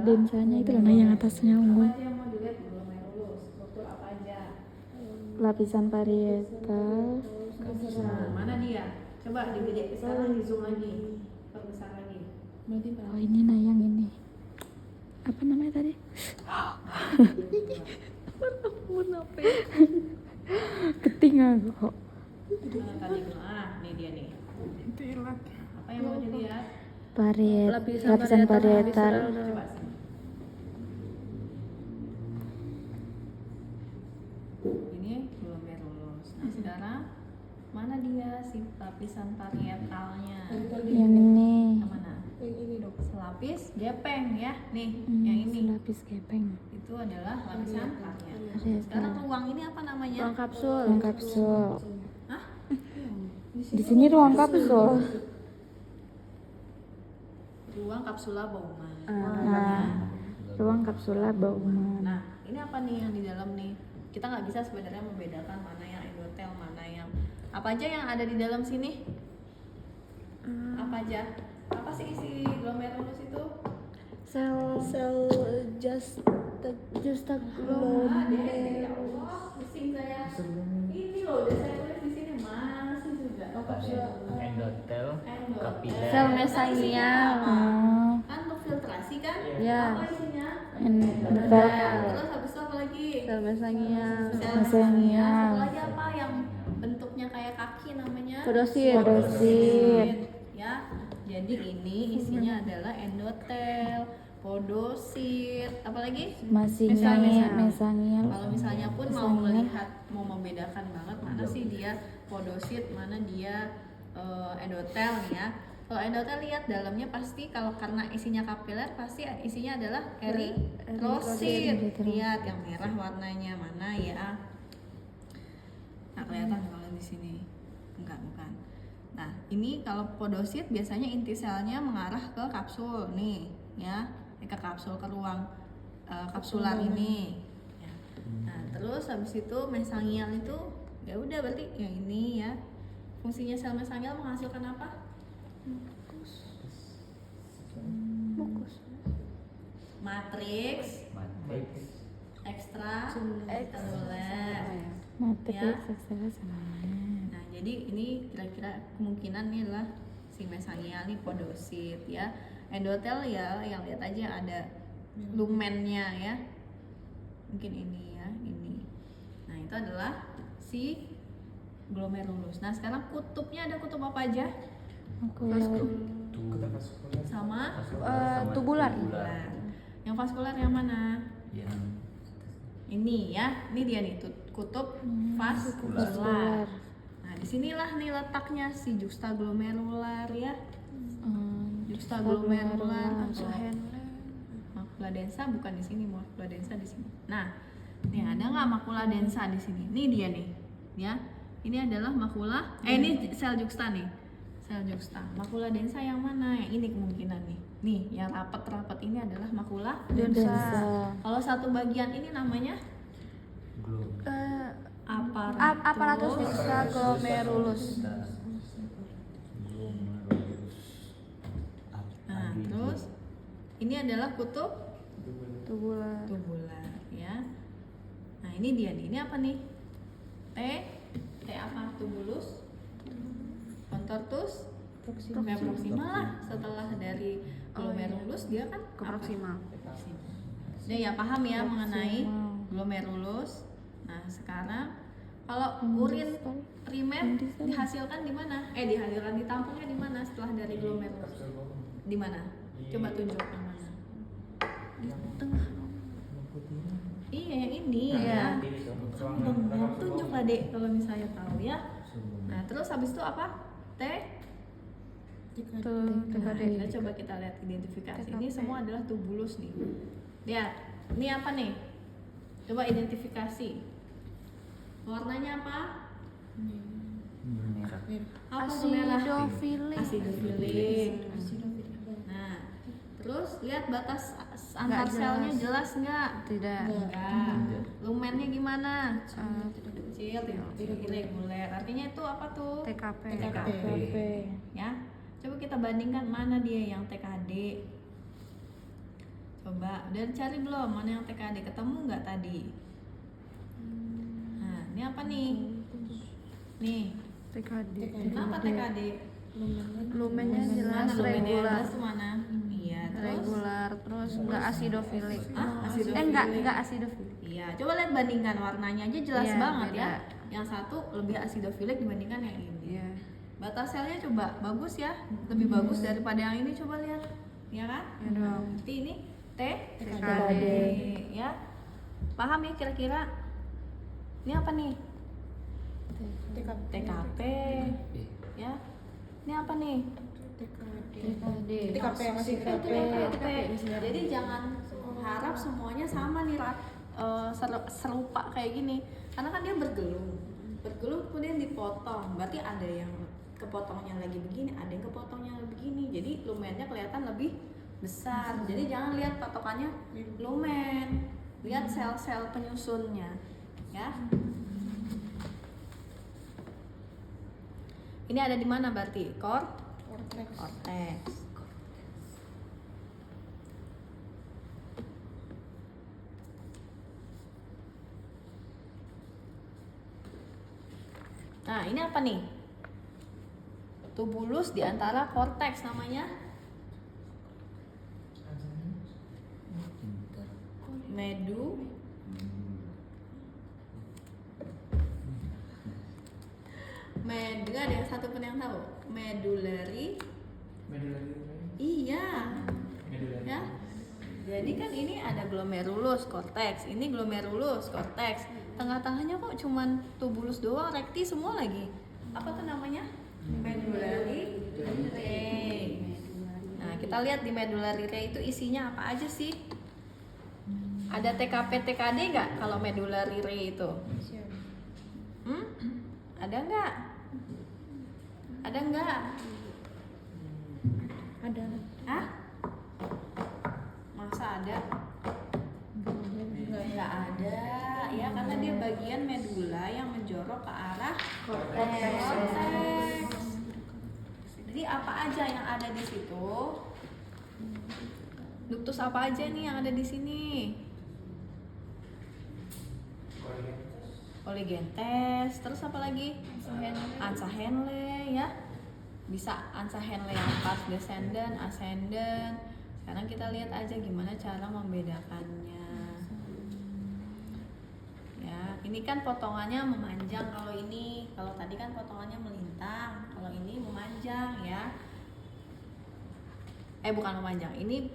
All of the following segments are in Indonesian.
densanya itu loh, nah yang atasnya ungu. Apa aja yang mau dilihat glomerulus? Struktur apa aja? Lapisan parietal. Nah, mana dia? Coba digede sekarang, di zoom lagi, perbesar lagi. Oh ini nah yang ini. Apa namanya tadi? Keting aku kok. Tadi nih dia nih. Apa yang mau dilihat? Lapisan parietal. Coba sini. Ini glomerulus. Nah sekarang mana dia si lapisan parietalnya? Yang ini. Yang mana? Yang ini dok. Selapis gepeng ya. Nih, yang ini. Lapis gepeng. Itu adalah lapisan parietal. Parietal. Sekarang ruang ini apa namanya? Ruang kapsul. Ruang kapsul. Hah? Di sini ruang kapsul. Ruang kapsula Bowman. Nah, ruang kapsula Bowman. Nah, ini apa nih yang di dalam nih? Kita nggak bisa sebenarnya membedakan mana yang endotel, mana yang apa aja yang ada di dalam sini. Apa aja? Apa sih isi glomerulus itu? Sel Ya Allah, pusing saya. Ini loh, udah saya tulis di sini masih juga. Oh, kapsula Endotel, kapiler. Sel mesangial. Kan untuk filtrasi kan? Ya. Apa isinya? Endotel. Terus habis itu apa lagi? Sel mesangial. Sel mesangial. Satu lagi apa yang bentuknya kayak kaki namanya? Podosit. Ya. Jadi ini isinya adalah endotel, podosit, apalagi? Mesangial. Kalau misalnya pun mau melihat, mau membedakan banget mana sih dia podosit, mana dia endotel nih ya. Kalau endotel lihat dalamnya pasti, kalau karena isinya kapiler pasti isinya adalah eritrosit. Lihat yang merah warnanya mana ya? Nah kelihatan kalau di sini enggak, bukan. Nah ini kalau podosit biasanya inti selnya mengarah ke kapsul nih ya, ke kapsul, ke ruang kapsular ini ya. Nah terus habis itu mesangial itu ya udah berarti yang ini ya. Fungsinya sel mesangial menghasilkan apa? Matriks ekstraseluler Matriks ya. ekstraseluler. Nah jadi ini kira-kira kemungkinan nih adalah si mesangial nih podosit ya. Endotel ya yang lihat aja ada lumennya ya, mungkin ini ya, ini. Nah itu adalah si glomerulus. Nah sekarang kutubnya ada kutub apa aja? Sama Tubular. Yang vaskular yang mana? Yang Ini ya, ini dia nih kutub vaskular. Nah disinilah nih letaknya si juxtaglomerular ya. Juxtaglomerular atau makula densa bukan di sini, makula densa di sini. Nah, nih ada nggak makula densa di sini? Ini dia nih, ya. Ini adalah makula, ini sel juxta nih, sel juxta. Makula densa yang mana? Yang ini kemungkinan nih. Nih, yang rapat-rapat ini adalah makula densa. Kalau satu bagian ini namanya Aparatus juxtaglomerulus. Nah, terus ini adalah kutub Tubular. ya. Nah, ini dia nih. Ini apa nih? T apa? Tubulus. Contortus. Proximal lah. Setelah dari glomerulus dia kan Ke proximal. Udah ya paham ya mengenai glomerulus. Nah, sekarang kalau urin primer dihasilkan di mana? Dihasilkan ditampungnya di mana setelah dari glomerulus? Di mana? Coba tunjuk yang mana? Di tengah. Iya, yang ini ya. Tunjuklah Dek kalau misalnya tahu ya. Nah, terus habis itu apa? T Nah, kita coba kita lihat identifikasi. Ini semua adalah tubulus nih. Lihat, ini apa nih? Coba identifikasi. Warnanya apa? merah. Apa tuh merah? Asidofilik. Asidofilik. Nah, terus lihat batas antar Nggak selnya jelas. jelas nggak? Tidak. Enggak. Lumennya gimana? Kecil, tidak irregular. Artinya itu apa tuh? TKP. TKP. Ya. Coba kita bandingkan mana dia yang TKD. Coba, udah cari belum mana yang TKD? Ketemu nggak tadi? Nah, ini apa nih? Nih, TKD. kenapa TKD? Lumennya Mana jelas lumennya regular. jelas mana? Iya, terus? Regular, terus nggak asidofilik. Hah? Asidofilik? Enggak asidofilik. Iya, coba lihat bandingkan warnanya aja jelas Iya, banget beda. ya. Yang satu lebih asidofilik dibandingkan yang ini. Iya. Batas selnya coba bagus ya, lebih bagus daripada yang ini, coba lihat, ya kan? Ya dong. Berarti ini TKD. ya. Paham ya kira-kira? Ini apa nih? TKP. Ya. Ini apa nih? TKP yang masih TKP. Jadi jangan harap semuanya sama nih, serupa kayak gini. Karena kan dia bergelung kemudian dipotong. Berarti ada yang kepotongnya lagi begini, ada yang kepotongnya lagi begini. Jadi lumennya kelihatan lebih besar. Jadi jangan lihat patokannya lumen, lihat sel-sel penyusunnya, ya. Ini ada di mana berarti? Cortex. Nah, ini apa nih? Tubulus di antara korteks namanya medu ada yang satu pun yang tahu? Medullary. Iya. Ya. Jadi kan ini ada glomerulus cortex, ini glomerulus cortex. Tengah-tengahnya kok cuman tubulus doang, recti semua lagi. Apa tuh namanya? Medullary ray. Nah, kita lihat di medullary ray itu isinya apa aja sih? Ada TKP TKD nggak kalau medullary ray itu? Ada nggak? Ada nggak? Ada. Hah? Masa ada? Nggak ada, ya karena dia bagian medula yang menjorok ke arah korteks. Jadi apa aja yang ada di situ? Ductus apa aja nih yang ada di sini? Polygentes, terus apa lagi? Ansa Henle ya. Bisa Ansa Henle yang pas descendant, ascendant. Sekarang kita lihat aja gimana cara membedakannya. Ya, ini kan potongannya memanjang kalau ini. Kalau tadi kan potongannya melintang, kalau ini memanjang ya. Bukan memanjang. Ini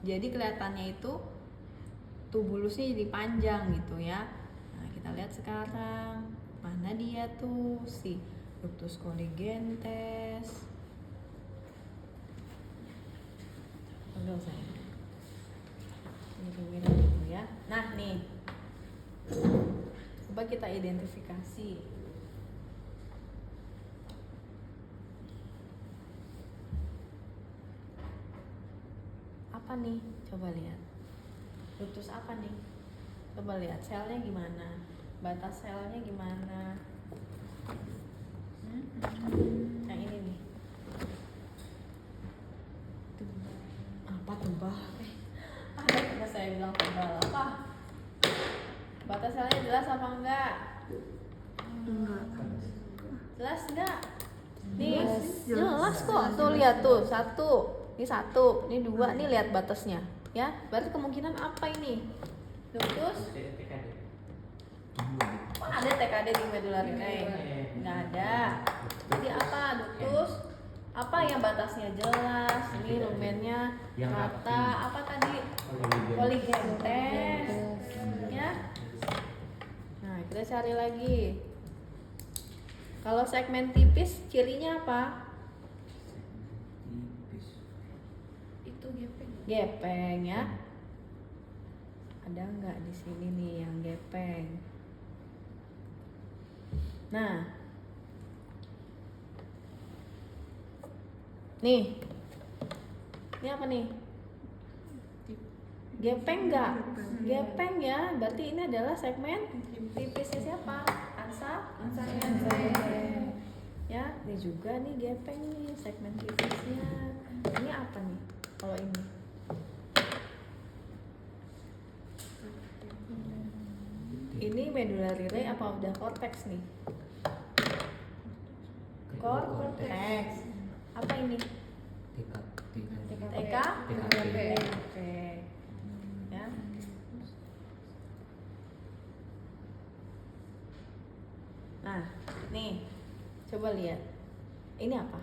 jadi kelihatannya itu tubulusnya jadi panjang gitu ya. Nah, kita lihat sekarang mana dia tuh si ductus colligentes. Enggak usah. Ini dulu ya. Nah, nih. Coba kita identifikasi. Apa nih? Coba lihat. Ductus apa nih? Coba lihat selnya gimana? Batas selnya gimana? Yang ini nih. Apa tebal? Apa saya bilang tebal apa? Batas selnya jelas apa enggak? Enggak. Jelas enggak? Nih, jelas kok. Tuh lihat tuh, satu. Ini satu, ini dua, nih lihat batasnya. Ya, berarti kemungkinan apa ini? Ductus? Kok ada TKD di medullary ray? Nggak ada. Jadi apa? Ductus? Apa yang batasnya jelas? Ini lumennya rata. Apa tadi? Polygentes. Ya. Nah, kita cari lagi. Kalau segmen tipis, cirinya apa? Itu gepeng. Gepeng ya. Ada nggak di sini nih yang gepeng? Nah, nih, ini apa nih? Gepeng nggak? Gepeng ya. Berarti ini adalah segmen tipisnya siapa? Ansa Henle. Ya, ini juga nih gepeng nih segmen tipisnya. Ini apa nih? Kalau ini Ini medullary ray apa udah cortex nih? Cortex. Apa ini? TK? TKP. Oke. Ya. Nah, nih. Coba lihat. Ini apa?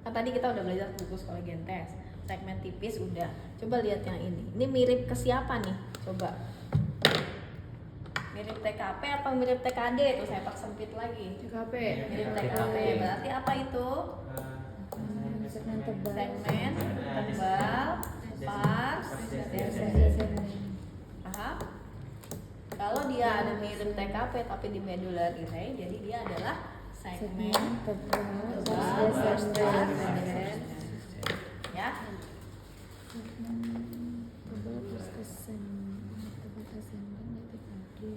Kan tadi kita udah belajar gugus kolagen test. Segmen tipis udah. Coba lihat yang ini. Ini mirip ke siapa nih? Coba. Mirip TKP apa mirip TKD? Tuh saya sempit lagi. TKP. Mirip TKP. Berarti apa itu? segmen tebal. Segmen tebal, pars, paham? Kalau dia ada mirip TKP tapi di medullary ray, jadi dia adalah segmen tebal, tebal, pars, descendant. ya. Segmen tebal terus descendant, tebal descendant itu tadi.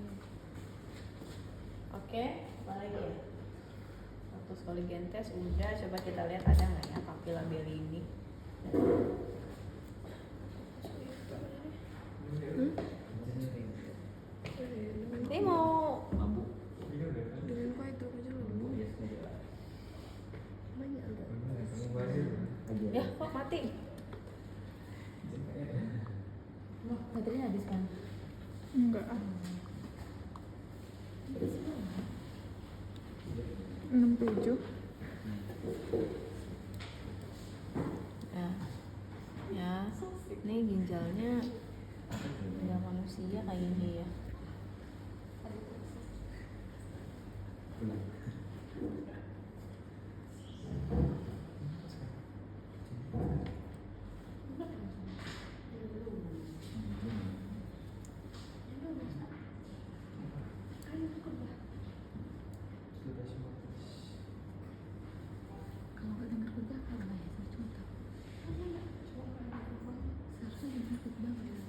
Oke, apa lagi ya? Gugus kolagen test udah, coba kita lihat ada nggak ya papilla Bellini. Ini mau Dengan kok itu aja dulu. Banyak enggak? ya kok mati? Loh, baterainya habis kan? Enggak. 67. Ya, ya. Ini ginjalnya ginjal manusia kayaknya ya. Kalau nggak dengar khutbah apa ya? Saya cuma tahu. Seharusnya dengar khutbah nggak ya?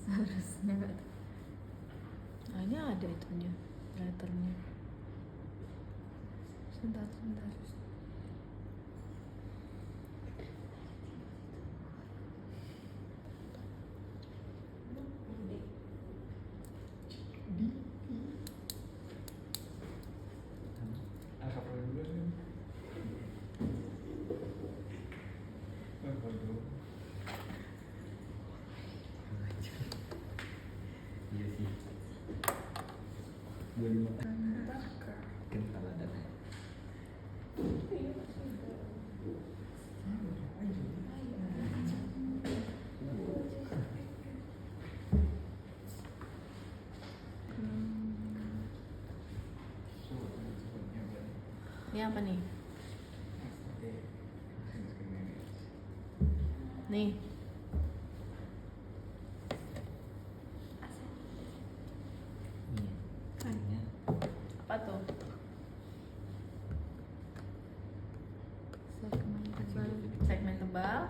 Seharusnya nggak tahu. Nah, ini ada itunya, letternya. Sebentar. Iya sih. 25. Kental ada. Ini apa nih? Nih. Iya. Apa tuh? Segmen tebal, Segmen tebal,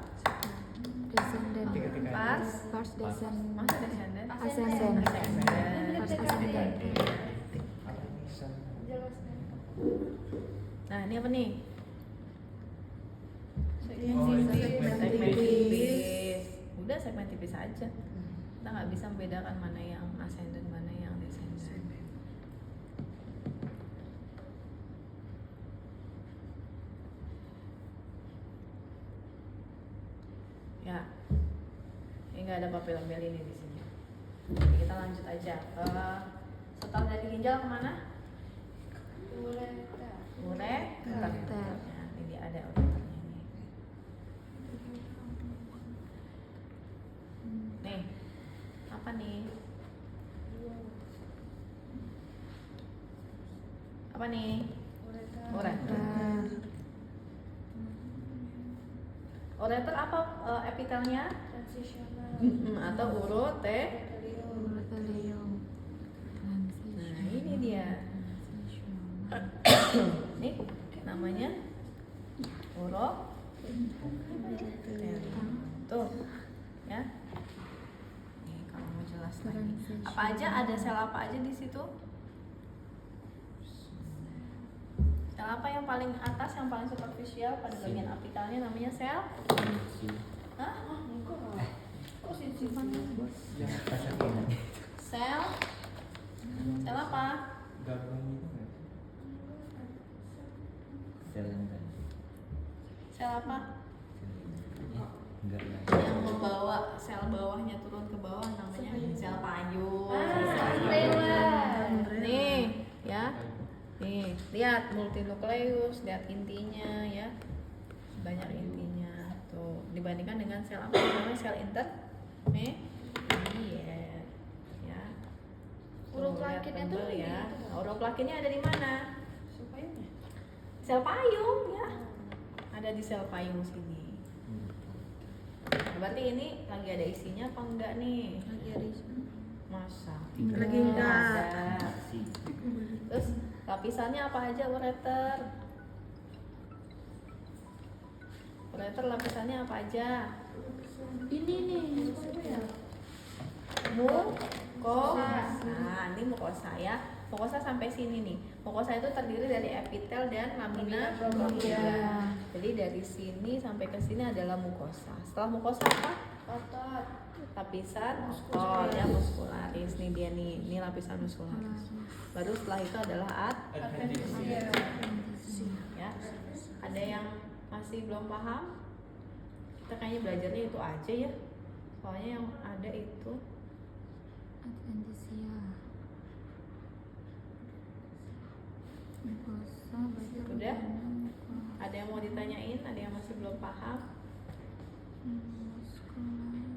descendant, pars, pars descendant, masa descendant? ascendant, pars ascendant. Nah, ini apa nih? Segmen Segmen tipis. Udah segmen tipis aja. Kita nggak bisa membedakan mana yang ascendant, mana yang descendant. Ya, ini nggak ada papilla Bellini di sini. Oke, kita lanjut aja. Setelah dari ginjal kemana? Ureter. Ureter. Ya, ini dia ada ureternya nih. Nih, apa nih? Apa nih? Ureter. Ureter apa epitelnya? Atau Urothelium. Nah, ini dia. Nih, namanya urothelium. Tuh, ya. Nih, kalau mau jelas lagi. Apa aja ada sel apa aja di situ? Sel apa yang paling atas, yang paling superficial pada bagian apikalnya namanya sel? Hah? Kok sih? Yang pas akhirnya. Sel lihat multinukleus, lihat intinya ya, banyak intinya tuh dibandingkan dengan sel apa namanya sel intermediate ya. Uroplakinnya tuh ya. di itu. Uroplakinnya ada di mana? Supayanya. Sel payung ya, ada di sel payung sini. Berarti ini lagi ada isinya apa enggak nih? Lagi ada isinya. Masa? Lagi Nggak enggak. ada. Terus lapisannya apa aja ureter? Ureter lapisannya apa aja? Ini nih. Mukosa. Nah, ini mukosa ya. Mukosa sampai sini nih. Mukosa itu terdiri dari epitel dan lamina propria. Jadi dari sini sampai ke sini adalah mukosa. Setelah mukosa apa? Otot. Lapisan otot ya muskularis. Nih dia nih, ini lapisan muskularis. Baru setelah itu adalah Adventitia. ya. Ada yang masih belum paham? Kita kayaknya belajarnya itu aja ya. Soalnya yang ada itu Adventisia. Mukosa, baca Udah? perdana, mukosa, ada yang mau ditanyain, ada yang masih belum paham? muskularis.